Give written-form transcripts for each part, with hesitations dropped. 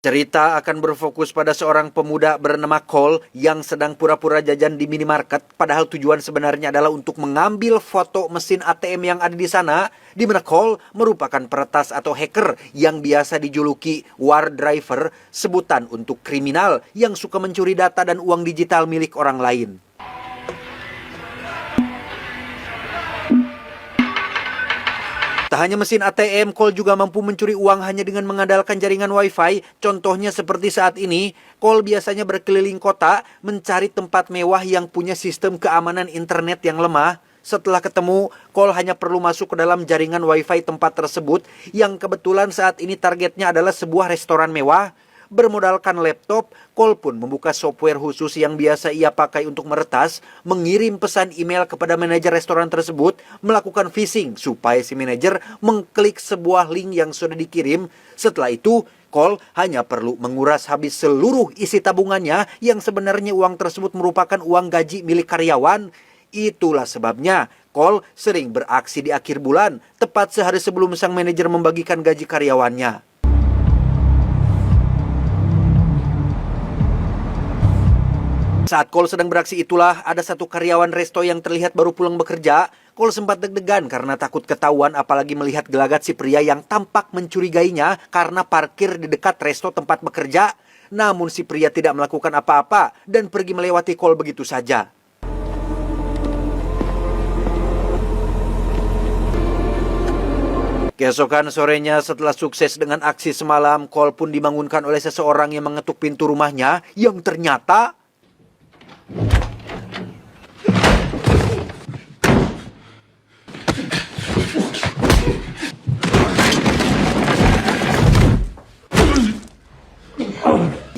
Cerita akan berfokus pada seorang pemuda bernama Cole yang sedang pura-pura jajan di minimarket, padahal tujuan sebenarnya adalah untuk mengambil foto mesin ATM yang ada di sana, di mana Cole merupakan peretas atau hacker yang biasa dijuluki war driver, sebutan untuk kriminal yang suka mencuri data dan uang digital milik orang lain. Tak hanya mesin ATM, Cole juga mampu mencuri uang hanya dengan mengandalkan jaringan Wi-Fi. Contohnya seperti saat ini, Cole biasanya berkeliling kota mencari tempat mewah yang punya sistem keamanan internet yang lemah. Setelah ketemu, Cole hanya perlu masuk ke dalam jaringan Wi-Fi tempat tersebut yang kebetulan saat ini targetnya adalah sebuah restoran mewah. Bermodalkan laptop, Cole pun membuka software khusus yang biasa ia pakai untuk meretas, mengirim pesan email kepada manajer restoran tersebut, melakukan phishing supaya si manajer mengklik sebuah link yang sudah dikirim. Setelah itu, Cole hanya perlu menguras habis seluruh isi tabungannya yang sebenarnya uang tersebut merupakan uang gaji milik karyawan. Itulah sebabnya Cole sering beraksi di akhir bulan, tepat sehari sebelum sang manajer membagikan gaji karyawannya. Saat Cole sedang beraksi itulah, ada satu karyawan resto yang terlihat baru pulang bekerja. Cole sempat deg-degan karena takut ketahuan, apalagi melihat gelagat si pria yang tampak mencurigainya karena parkir di dekat resto tempat bekerja. Namun si pria tidak melakukan apa-apa dan pergi melewati Cole begitu saja. Keesokan sorenya setelah sukses dengan aksi semalam, Cole pun dibangunkan oleh seseorang yang mengetuk pintu rumahnya yang ternyata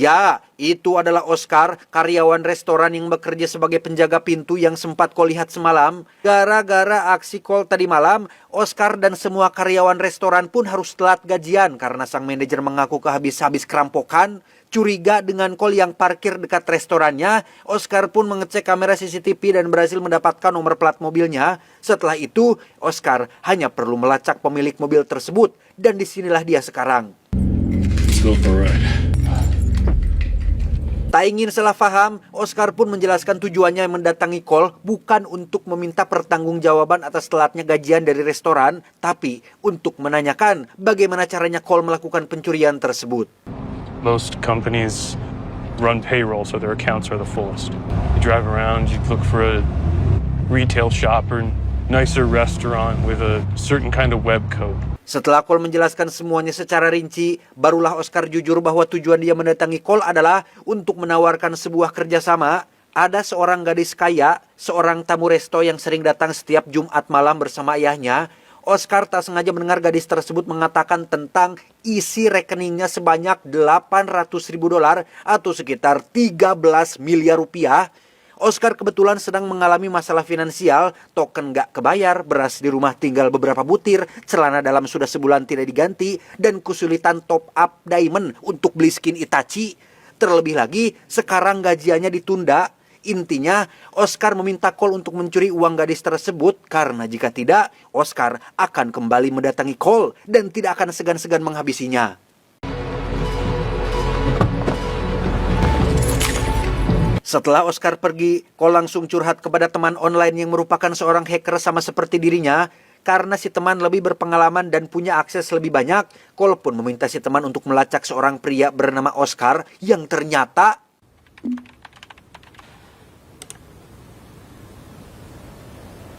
ya, itu adalah Oscar, karyawan restoran yang bekerja sebagai penjaga pintu yang sempat Cole lihat semalam. Gara-gara aksi Cole tadi malam, Oscar dan semua karyawan restoran pun harus telat gajian karena sang manajer mengaku kehabis-habis kerampokan. Curiga dengan Cole yang parkir dekat restorannya, Oscar pun mengecek kamera CCTV dan berhasil mendapatkan nomor plat mobilnya. Setelah itu, Oscar hanya perlu melacak pemilik mobil tersebut dan disinilah dia sekarang. Let's go for a ride. Tak ingin salah paham, Oscar pun menjelaskan tujuannya mendatangi Cole bukan untuk meminta pertanggungjawaban atas telatnya gajian dari restoran, tapi untuk menanyakan bagaimana caranya Cole melakukan pencurian tersebut. Most companies run payroll so their accounts are the fullest. You drive around, you look for a retail shop or nicer restaurant with a certain kind of web code. Setelah Cole menjelaskan semuanya secara rinci, barulah Oscar jujur bahwa tujuan dia mendatangi Cole adalah untuk menawarkan sebuah kerjasama. Ada seorang gadis kaya, seorang tamu resto yang sering datang setiap Jumat malam bersama ayahnya. Oscar tak sengaja mendengar gadis tersebut mengatakan tentang isi rekeningnya sebanyak $800.000 atau sekitar 13 miliar rupiah. Oscar kebetulan sedang mengalami masalah finansial, token gak kebayar, beras di rumah tinggal beberapa butir, celana dalam sudah sebulan tidak diganti, dan kesulitan top up diamond untuk beli skin Itachi. Terlebih lagi, sekarang gajiannya ditunda. Intinya, Oscar meminta Cole untuk mencuri uang gadis tersebut karena jika tidak, Oscar akan kembali mendatangi Cole dan tidak akan segan-segan menghabisinya. Setelah Oscar pergi, Cole langsung curhat kepada teman online yang merupakan seorang hacker sama seperti dirinya. Karena si teman lebih berpengalaman dan punya akses lebih banyak, Cole pun meminta si teman untuk melacak seorang pria bernama Oscar yang ternyata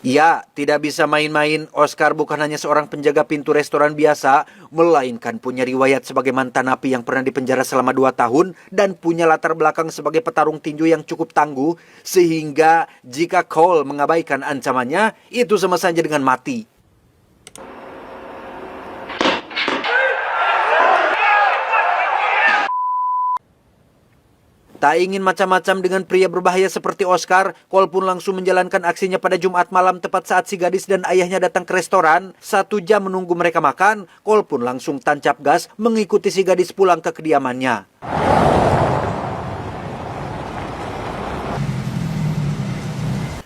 ya, tidak bisa main-main. Oscar bukan hanya seorang penjaga pintu restoran biasa, melainkan punya riwayat sebagai mantan napi yang pernah dipenjara selama 2 tahun dan punya latar belakang sebagai petarung tinju yang cukup tangguh, sehingga jika Cole mengabaikan ancamannya, itu sama saja dengan mati. Tak ingin macam-macam dengan pria berbahaya seperti Oscar, Cole pun langsung menjalankan aksinya pada Jumat malam tepat saat si gadis dan ayahnya datang ke restoran. 1 jam menunggu mereka makan, Cole pun langsung tancap gas mengikuti si gadis pulang ke kediamannya.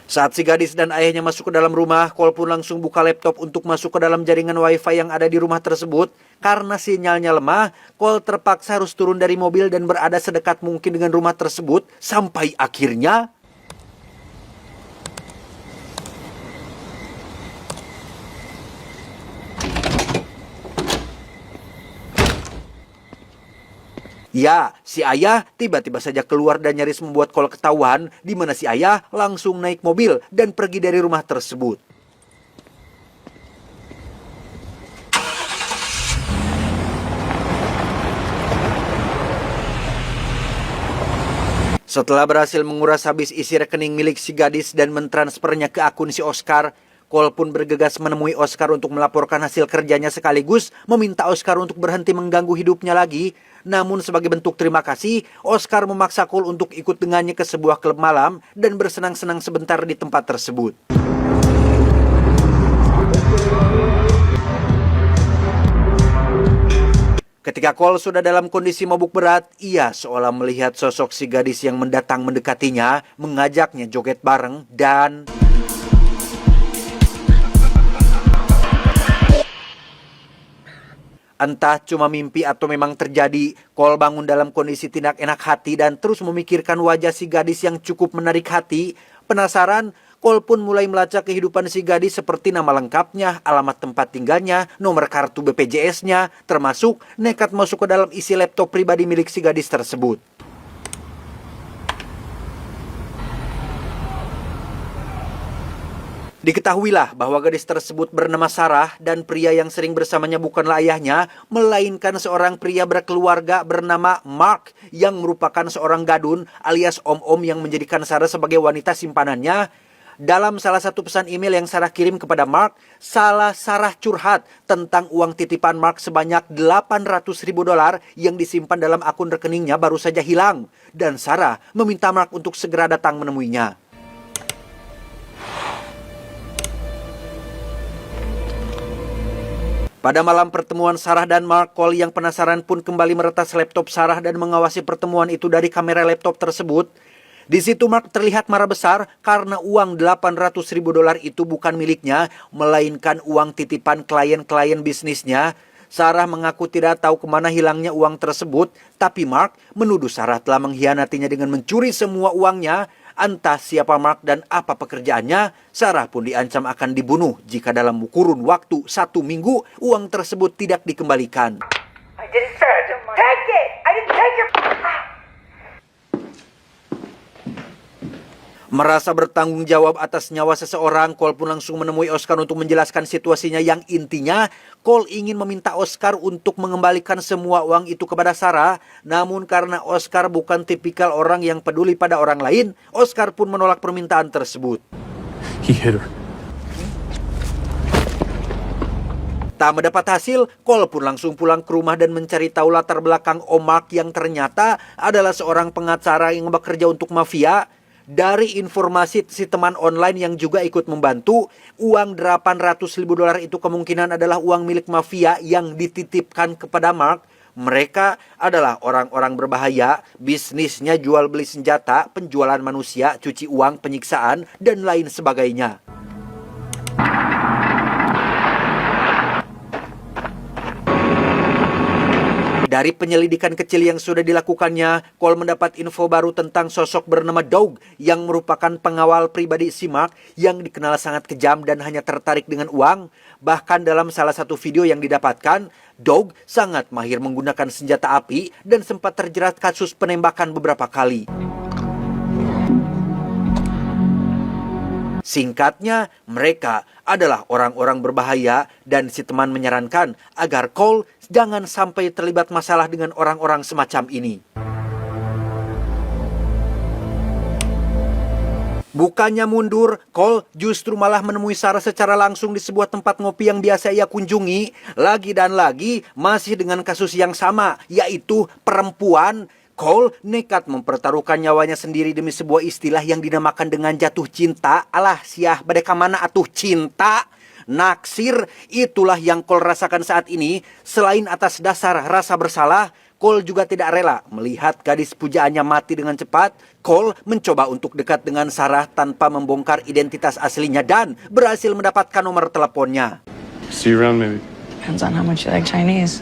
Saat si gadis dan ayahnya masuk ke dalam rumah, Cole pun langsung buka laptop untuk masuk ke dalam jaringan wifi yang ada di rumah tersebut. Karena sinyalnya lemah, Cole terpaksa harus turun dari mobil dan berada sedekat mungkin dengan rumah tersebut. Sampai akhirnya ya, si ayah tiba-tiba saja keluar dan nyaris membuat Cole ketahuan, di mana si ayah langsung naik mobil dan pergi dari rumah tersebut. Setelah berhasil menguras habis isi rekening milik si gadis dan mentransfernya ke akun si Oscar, Cole pun bergegas menemui Oscar untuk melaporkan hasil kerjanya sekaligus meminta Oscar untuk berhenti mengganggu hidupnya lagi. Namun sebagai bentuk terima kasih, Oscar memaksa Cole untuk ikut dengannya ke sebuah klub malam dan bersenang-senang sebentar di tempat tersebut. Ketika Cole sudah dalam kondisi mabuk berat, ia seolah melihat sosok si gadis yang mendatang mendekatinya, mengajaknya joget bareng dan entah cuma mimpi atau memang terjadi, Cole bangun dalam kondisi tidak enak hati dan terus memikirkan wajah si gadis yang cukup menarik hati. Penasaran, Cole pun mulai melacak kehidupan si gadis seperti nama lengkapnya, alamat tempat tinggalnya, nomor kartu BPJS-nya, termasuk nekat masuk ke dalam isi laptop pribadi milik si gadis tersebut. Diketahuilah bahwa gadis tersebut bernama Sarah dan pria yang sering bersamanya bukanlah ayahnya, melainkan seorang pria berkeluarga bernama Mark yang merupakan seorang gadun alias om-om yang menjadikan Sarah sebagai wanita simpanannya. Dalam salah satu pesan email yang Sarah kirim kepada Mark, Sarah curhat tentang uang titipan Mark sebanyak $800.000 yang disimpan dalam akun rekeningnya baru saja hilang. Dan Sarah meminta Mark untuk segera datang menemuinya. Pada malam pertemuan Sarah dan Mark, Cole yang penasaran pun kembali meretas laptop Sarah dan mengawasi pertemuan itu dari kamera laptop tersebut. Di situ Mark terlihat marah besar karena uang $800.000 itu bukan miliknya, melainkan uang titipan klien-klien bisnisnya. Sarah mengaku tidak tahu kemana hilangnya uang tersebut, tapi Mark menuduh Sarah telah mengkhianatinya dengan mencuri semua uangnya. Entah siapa Mark dan apa pekerjaannya, Sarah pun diancam akan dibunuh jika dalam kurun waktu 1 minggu uang tersebut tidak dikembalikan. I didn't take it. I didn't take it. Merasa bertanggung jawab atas nyawa seseorang, Cole pun langsung menemui Oscar untuk menjelaskan situasinya yang intinya Cole ingin meminta Oscar untuk mengembalikan semua uang itu kepada Sarah. Namun karena Oscar bukan tipikal orang yang peduli pada orang lain, Oscar pun menolak permintaan tersebut. He hit her. Tak mendapat hasil, Cole pun langsung pulang ke rumah dan mencari tahu latar belakang Om Mark yang ternyata adalah seorang pengacara yang bekerja untuk mafia. Dari informasi si teman online yang juga ikut membantu, uang $800.000 itu kemungkinan adalah uang milik mafia yang dititipkan kepada Mark. Mereka adalah orang-orang berbahaya, bisnisnya jual beli senjata, penjualan manusia, cuci uang, penyiksaan, dan lain sebagainya. Dari penyelidikan kecil yang sudah dilakukannya, Cole mendapat info baru tentang sosok bernama Doug yang merupakan pengawal pribadi si Mark yang dikenal sangat kejam dan hanya tertarik dengan uang. Bahkan dalam salah satu video yang didapatkan, Doug sangat mahir menggunakan senjata api dan sempat terjerat kasus penembakan beberapa kali. Singkatnya, mereka adalah orang-orang berbahaya dan si teman menyarankan agar Cole jangan sampai terlibat masalah dengan orang-orang semacam ini. Bukannya mundur, Cole justru malah menemui Sarah secara langsung di sebuah tempat ngopi yang biasa ia kunjungi. Lagi dan lagi, masih dengan kasus yang sama, yaitu perempuan. Cole nekat mempertaruhkan nyawanya sendiri demi sebuah istilah yang dinamakan dengan jatuh cinta. Alah siah, badeka mana atuh cinta? Naksir, itulah yang Cole rasakan saat ini. Selain atas dasar rasa bersalah, Cole juga tidak rela melihat gadis pujaannya mati dengan cepat. Cole mencoba untuk dekat dengan Sarah tanpa membongkar identitas aslinya dan berhasil mendapatkan nomor teleponnya. See you around, maybe. Depends on how much you like Chinese.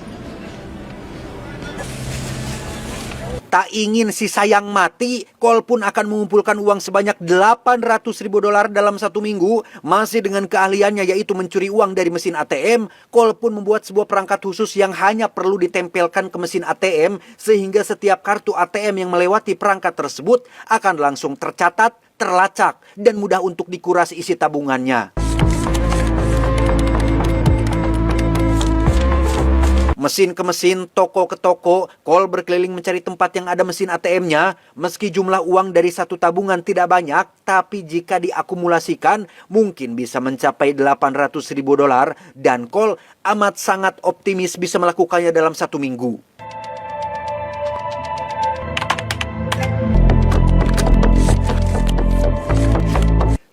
Tak ingin si sayang mati, Cole pun akan mengumpulkan uang sebanyak $800.000 dalam 1 minggu. Masih dengan keahliannya yaitu mencuri uang dari mesin ATM, Cole pun membuat sebuah perangkat khusus yang hanya perlu ditempelkan ke mesin ATM sehingga setiap kartu ATM yang melewati perangkat tersebut akan langsung tercatat, terlacak, dan mudah untuk dikuras isi tabungannya. Mesin ke mesin, toko ke toko, Cole berkeliling mencari tempat yang ada mesin ATM-nya. Meski jumlah uang dari satu tabungan tidak banyak, tapi jika diakumulasikan mungkin bisa mencapai $800.000 dan Cole amat sangat optimis bisa melakukannya dalam 1 minggu.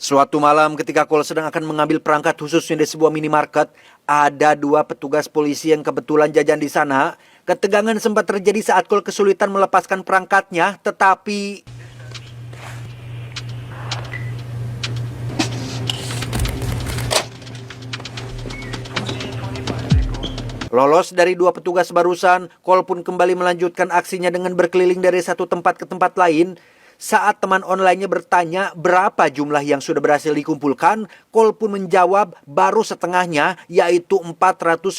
Suatu malam ketika Cole sedang akan mengambil perangkat khususnya di sebuah minimarket, ada 2 petugas polisi yang kebetulan jajan di sana. Ketegangan sempat terjadi saat Cole kesulitan melepaskan perangkatnya, tetapi lolos dari 2 petugas barusan, Cole pun kembali melanjutkan aksinya dengan berkeliling dari satu tempat ke tempat lain. Saat teman online-nya bertanya berapa jumlah yang sudah berhasil dikumpulkan, Cole pun menjawab baru setengahnya, yaitu $420.000.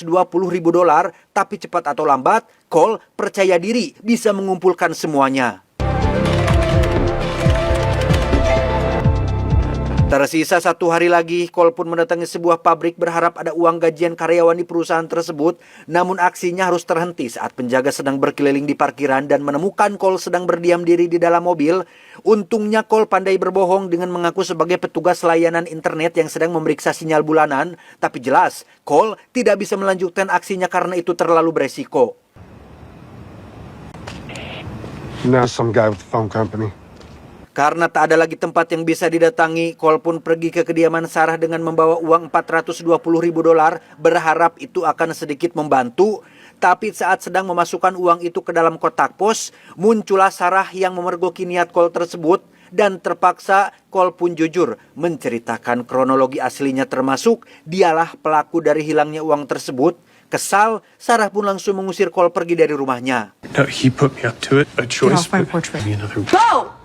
Tapi cepat atau lambat, Cole percaya diri bisa mengumpulkan semuanya. Tersisa 1 hari lagi, Cole pun mendatangi sebuah pabrik berharap ada uang gajian karyawan di perusahaan tersebut. Namun aksinya harus terhenti saat penjaga sedang berkeliling di parkiran dan menemukan Cole sedang berdiam diri di dalam mobil. Untungnya Cole pandai berbohong dengan mengaku sebagai petugas layanan internet yang sedang memeriksa sinyal bulanan. Tapi jelas, Cole tidak bisa melanjutkan aksinya karena itu terlalu beresiko. Now some guy with the phone company. Karena tak ada lagi tempat yang bisa didatangi, Cole pun pergi ke kediaman Sarah dengan membawa uang $420.000, berharap itu akan sedikit membantu. Tapi saat sedang memasukkan uang itu ke dalam kotak pos, muncullah Sarah yang memergoki niat Cole tersebut. Dan terpaksa Cole pun jujur menceritakan kronologi aslinya, termasuk dialah pelaku dari hilangnya uang tersebut. Kesal, Sarah pun langsung mengusir Cole pergi dari rumahnya. No, he put me up to it. A choice. off my porch, Rick. Maybe another. Go!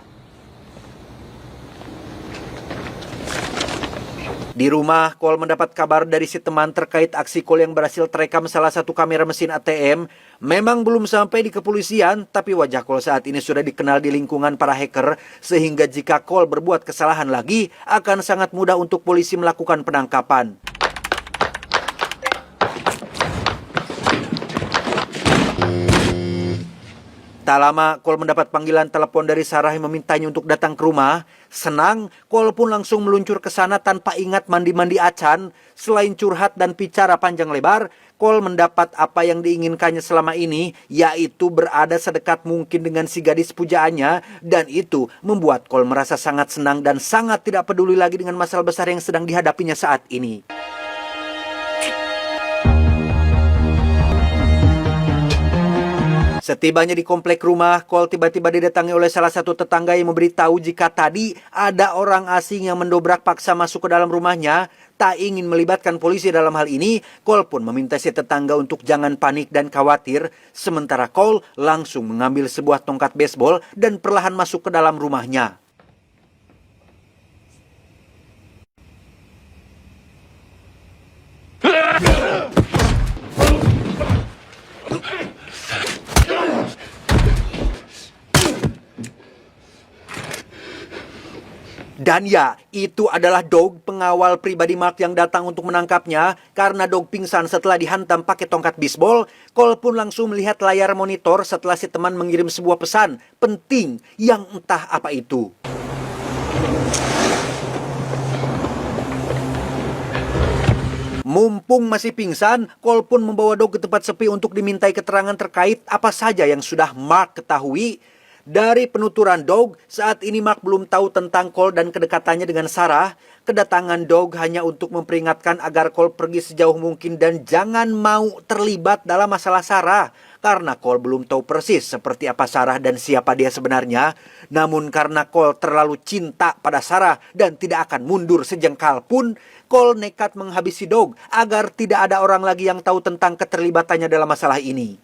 Di rumah, Cole mendapat kabar dari si teman terkait aksi Cole yang berhasil terekam salah satu kamera mesin ATM. Memang belum sampai di kepolisian, tapi wajah Cole saat ini sudah dikenal di lingkungan para hacker, sehingga jika Cole berbuat kesalahan lagi, akan sangat mudah untuk polisi melakukan penangkapan. Tak lama, Cole mendapat panggilan telepon dari Sarah yang memintanya untuk datang ke rumah. Senang, Cole pun langsung meluncur ke sana tanpa ingat mandi-mandi acan. Selain curhat dan bicara panjang lebar, Cole mendapat apa yang diinginkannya selama ini, yaitu berada sedekat mungkin dengan si gadis pujaannya. Dan itu membuat Cole merasa sangat senang dan sangat tidak peduli lagi dengan masalah besar yang sedang dihadapinya saat ini. Setibanya di komplek rumah, Cole tiba-tiba didatangi oleh salah satu tetangga yang memberitahu jika tadi ada orang asing yang mendobrak paksa masuk ke dalam rumahnya. Tak ingin melibatkan polisi dalam hal ini, Cole pun meminta si tetangga untuk jangan panik dan khawatir. Sementara Cole langsung mengambil sebuah tongkat baseball dan perlahan masuk ke dalam rumahnya. Dan ya, itu adalah Dog, pengawal pribadi Mark yang datang untuk menangkapnya. Karena Dog pingsan setelah dihantam pakai tongkat bisbol, Cole pun langsung melihat layar monitor setelah si teman mengirim sebuah pesan penting yang entah apa itu. Mumpung masih pingsan, Cole pun membawa Dog ke tempat sepi untuk dimintai keterangan terkait apa saja yang sudah Mark ketahui. Dari penuturan Dog, saat ini Mark belum tahu tentang Cole dan kedekatannya dengan Sarah. Kedatangan Dog hanya untuk memperingatkan agar Cole pergi sejauh mungkin dan jangan mau terlibat dalam masalah Sarah. karena Cole belum tahu persis seperti apa Sarah dan siapa dia sebenarnya. Namun karena Cole terlalu cinta pada Sarah dan tidak akan mundur sejengkal pun, Cole nekat menghabisi Dog agar tidak ada orang lagi yang tahu tentang keterlibatannya dalam masalah ini.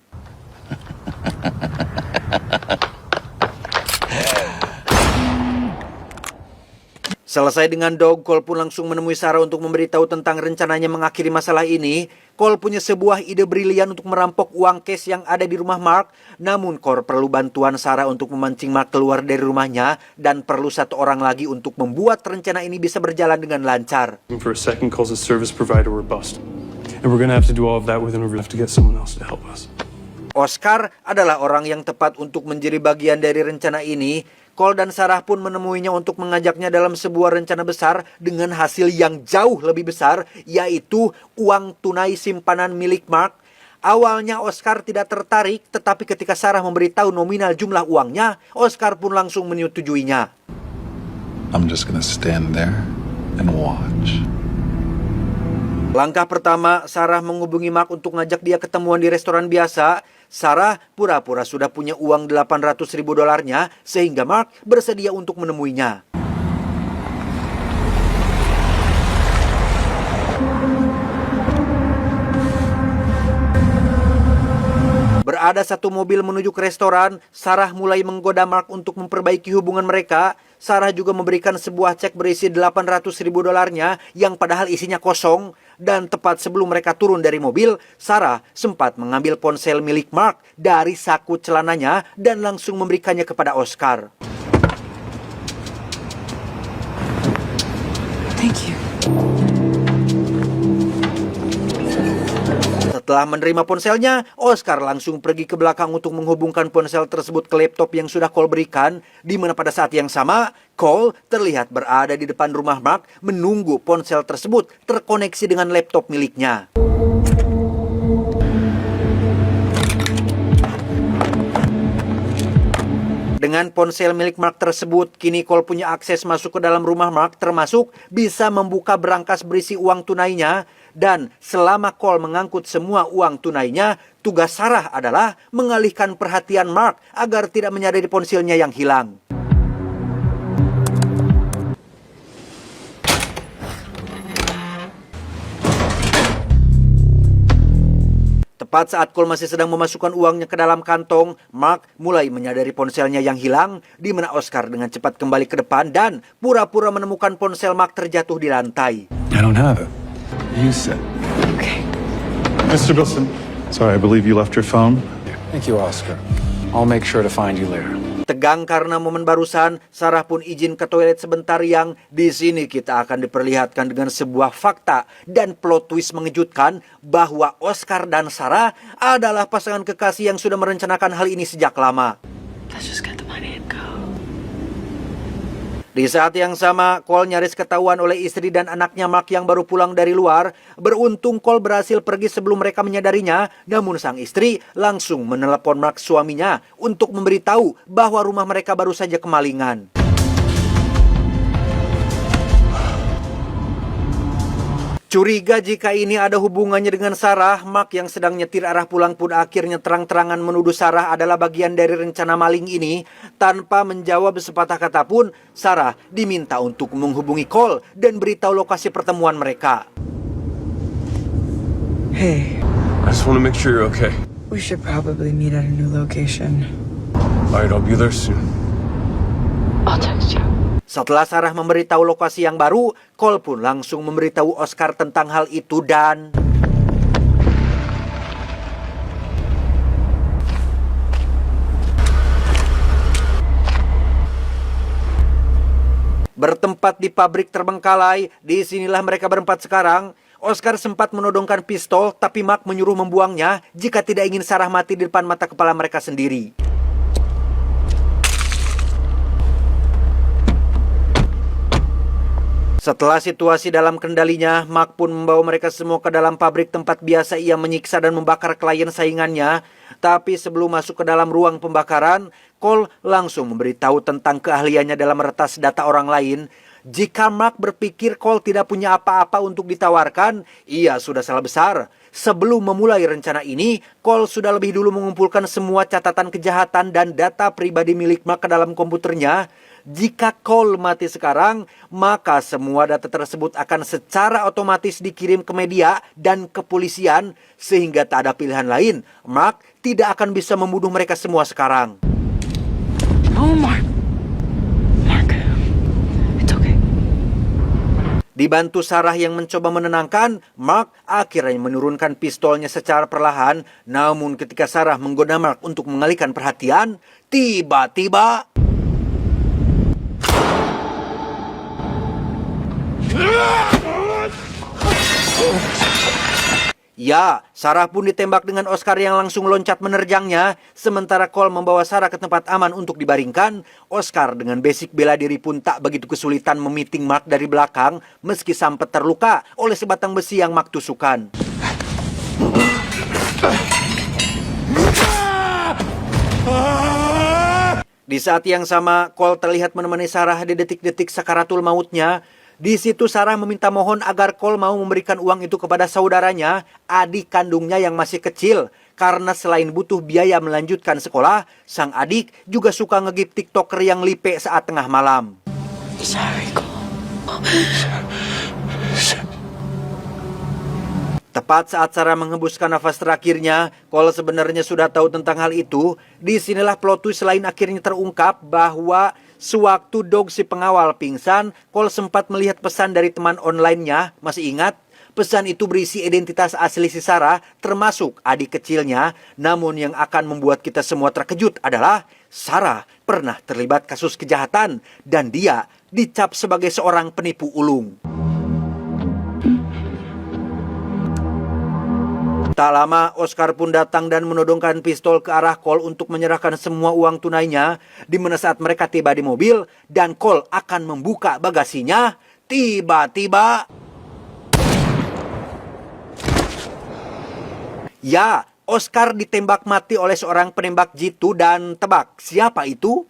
Selesai dengan Dog, Cole pun langsung menemui Sarah untuk memberitahu tentang rencananya mengakhiri masalah ini. Cole punya sebuah ide brilian untuk merampok uang cash yang ada di rumah Mark. Namun Cole perlu bantuan Sarah untuk memancing Mark keluar dari rumahnya dan perlu satu orang lagi untuk membuat rencana ini bisa berjalan dengan lancar. For a second calls a service provider, we're busted. And we're gonna have to do all of that within, we're gonna have to get someone else to help us. Oscar adalah orang yang tepat untuk menjadi bagian dari rencana ini. Cole dan Sarah pun menemuinya untuk mengajaknya dalam sebuah rencana besar dengan hasil yang jauh lebih besar, yaitu uang tunai simpanan milik Mark. Awalnya Oscar tidak tertarik, tetapi ketika Sarah memberitahu nominal jumlah uangnya, Oscar pun langsung menyetujuinya. I'm just gonna stand there and watch. Langkah pertama, Sarah menghubungi Mark untuk ngajak dia ketemuan di restoran biasa. Sarah pura-pura sudah punya uang $800.000 sehingga Mark bersedia untuk menemuinya. Berada satu mobil menuju ke restoran, Sarah mulai menggoda Mark untuk memperbaiki hubungan mereka. Sarah juga memberikan sebuah cek berisi $800.000 yang padahal isinya kosong. Dan tepat sebelum mereka turun dari mobil, Sarah sempat mengambil ponsel milik Mark dari saku celananya dan langsung memberikannya kepada Oscar. Thank you. Setelah menerima ponselnya, Oscar langsung pergi ke belakang untuk menghubungkan ponsel tersebut ke laptop yang sudah Cole berikan, di mana pada saat yang sama, Cole terlihat berada di depan rumah Mark menunggu ponsel tersebut terkoneksi dengan laptop miliknya. Dengan ponsel milik Mark tersebut, kini Cole punya akses masuk ke dalam rumah Mark, termasuk bisa membuka berangkas berisi uang tunainya. Dan selama Cole mengangkut semua uang tunainya, tugas Sarah adalah mengalihkan perhatian Mark agar tidak menyadari ponselnya yang hilang. Tepat saat Cole masih sedang memasukkan uangnya ke dalam kantong, Mark mulai menyadari ponselnya yang hilang, di mana Oscar dengan cepat kembali ke depan dan pura-pura menemukan ponsel Mark terjatuh di lantai. I don't have it. You said. Okay. Mr. Wilson. Sorry, I believe you left your phone. Thank you, Oscar. I'll make sure to find you later. Tegang karena momen barusan, Sarah pun izin ke toilet sebentar yang di sini kita akan diperlihatkan dengan sebuah fakta dan plot twist mengejutkan bahwa Oscar dan Sarah adalah pasangan kekasih yang sudah merencanakan hal ini sejak lama. Let's just get the money and go. Di saat yang sama, Cole nyaris ketahuan oleh istri dan anaknya Mark yang baru pulang dari luar. Beruntung Cole berhasil pergi sebelum mereka menyadarinya, namun sang istri langsung menelepon Mark suaminya untuk memberitahu bahwa rumah mereka baru saja kemalingan. Curiga jika ini ada hubungannya dengan Sarah, Mark yang sedang nyetir arah pulang pun akhirnya terang-terangan menuduh Sarah adalah bagian dari rencana maling ini. Tanpa menjawab sepatah kata pun, Sarah diminta untuk menghubungi Cole dan beritahu lokasi pertemuan mereka. Hey, I just want to make sure you're okay. we should probably meet at a new location. All right, I'll be there soon. I'll text you. Setelah Sarah memberitahu lokasi yang baru, Cole pun langsung memberitahu Oscar tentang hal itu dan... Bertempat di pabrik terbengkalai, disinilah mereka berempat sekarang. Oscar sempat menodongkan pistol, tapi Mark menyuruh membuangnya jika tidak ingin Sarah mati di depan mata kepala mereka sendiri. Setelah situasi dalam kendalinya, Mark pun membawa mereka semua ke dalam pabrik tempat biasa ia menyiksa dan membakar klien saingannya. Tapi sebelum masuk ke dalam ruang pembakaran, Cole langsung memberitahu tentang keahliannya dalam meretas data orang lain. Jika Mark berpikir Cole tidak punya apa-apa untuk ditawarkan, ia sudah salah besar. Sebelum memulai rencana ini, Cole sudah lebih dulu mengumpulkan semua catatan kejahatan dan data pribadi milik Mark ke dalam komputernya. Jika Cole mati sekarang, maka semua data tersebut akan secara otomatis dikirim ke media dan kepolisian, sehingga tak ada pilihan lain. Mark tidak akan bisa membunuh mereka semua sekarang. Oh, Mark. It's okay. Dibantu Sarah yang mencoba menenangkan, Mark akhirnya menurunkan pistolnya secara perlahan. Namun ketika Sarah menggoda Mark untuk mengalihkan perhatian, tiba-tiba... Ya, Sarah pun ditembak dengan Oscar yang langsung loncat menerjangnya. Sementara Cole membawa Sarah ke tempat aman untuk dibaringkan, Oscar dengan basic bela diri pun tak begitu kesulitan memiting Mark dari belakang meski sempat terluka oleh sebatang besi yang Mark tusukan. Di saat yang sama, Cole terlihat menemani Sarah di detik-detik sakaratul mautnya. Di situ Sarah meminta mohon agar Cole mau memberikan uang itu kepada saudaranya, adik kandungnya yang masih kecil. Karena selain butuh biaya melanjutkan sekolah, sang adik juga suka ngegip TikToker yang lipe saat tengah malam. Sorry, Cole. Tepat saat Sarah menghembuskan nafas terakhirnya, Cole sebenarnya sudah tahu tentang hal itu. Disinilah plot twist lain akhirnya terungkap bahwa sewaktu Dog si pengawal pingsan, Cole sempat melihat pesan dari teman online-nya. Masih ingat? Pesan itu berisi identitas asli si Sarah, termasuk adik kecilnya. Namun yang akan membuat kita semua terkejut adalah Sarah pernah terlibat kasus kejahatan dan dia dicap sebagai seorang penipu ulung. Tak lama, Oscar pun datang dan menodongkan pistol ke arah Cole untuk menyerahkan semua uang tunainya. Di mana saat mereka tiba di mobil dan Cole akan membuka bagasinya, tiba-tiba... Ya, Oscar ditembak mati oleh seorang penembak jitu dan tebak, siapa itu?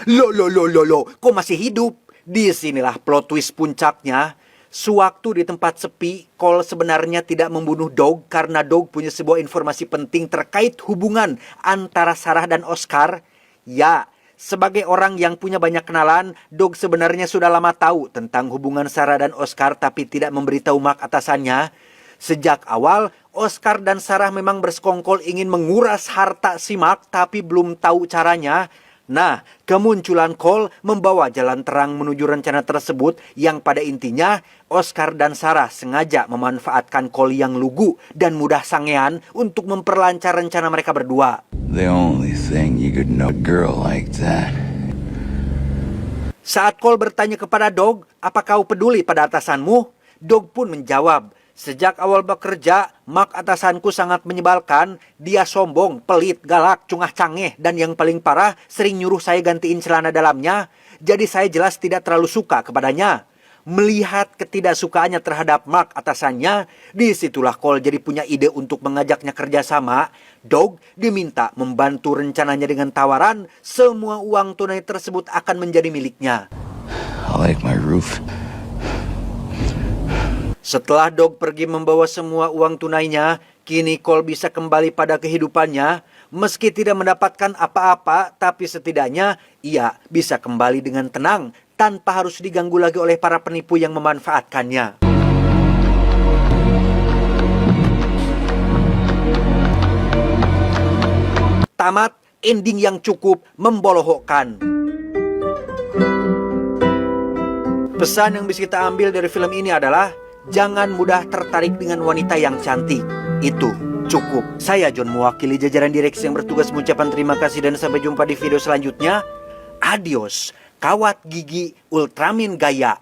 Loh, kok masih hidup? Disinilah plot twist puncaknya. Sewaktu di tempat sepi, Cole sebenarnya tidak membunuh Dog karena Dog punya sebuah informasi penting terkait hubungan antara Sarah dan Oscar. Ya, sebagai orang yang punya banyak kenalan, Dog sebenarnya sudah lama tahu tentang hubungan Sarah dan Oscar tapi tidak memberitahu Mark atasannya. Sejak awal, Oscar dan Sarah memang bersekongkol ingin menguras harta si Mark tapi belum tahu caranya. Nah, kemunculan Cole membawa jalan terang menuju rencana tersebut yang pada intinya Oscar dan Sarah sengaja memanfaatkan Cole yang lugu dan mudah sangean untuk memperlancar rencana mereka berdua. The only thing you could know a girl like that. Saat Cole bertanya kepada Dog, "Apa kau peduli pada atasanmu?" Dog pun menjawab, "Sejak awal bekerja, Mark atasanku sangat menyebalkan. Dia sombong, pelit, galak, cungah cangeh, dan yang paling parah sering nyuruh saya gantiin celana dalamnya. Jadi saya jelas tidak terlalu suka kepadanya." Melihat ketidaksukaannya terhadap Mark atasannya, disitulah Cole jadi punya ide untuk mengajaknya kerjasama. Dog diminta membantu rencananya dengan tawaran semua uang tunai tersebut akan menjadi miliknya. I like my roof. Setelah Dog pergi membawa semua uang tunainya, kini Cole bisa kembali pada kehidupannya. Meski tidak mendapatkan apa-apa, tapi setidaknya ia bisa kembali dengan tenang tanpa harus diganggu lagi oleh para penipu yang memanfaatkannya. Tamat, ending yang cukup membolohokkan. Pesan yang bisa kita ambil dari film ini adalah jangan mudah tertarik dengan wanita yang cantik. Itu cukup. Saya John mewakili jajaran direksi yang bertugas mengucapkan terima kasih dan sampai jumpa di video selanjutnya. Adios, kawat gigi Ultraman Gaya.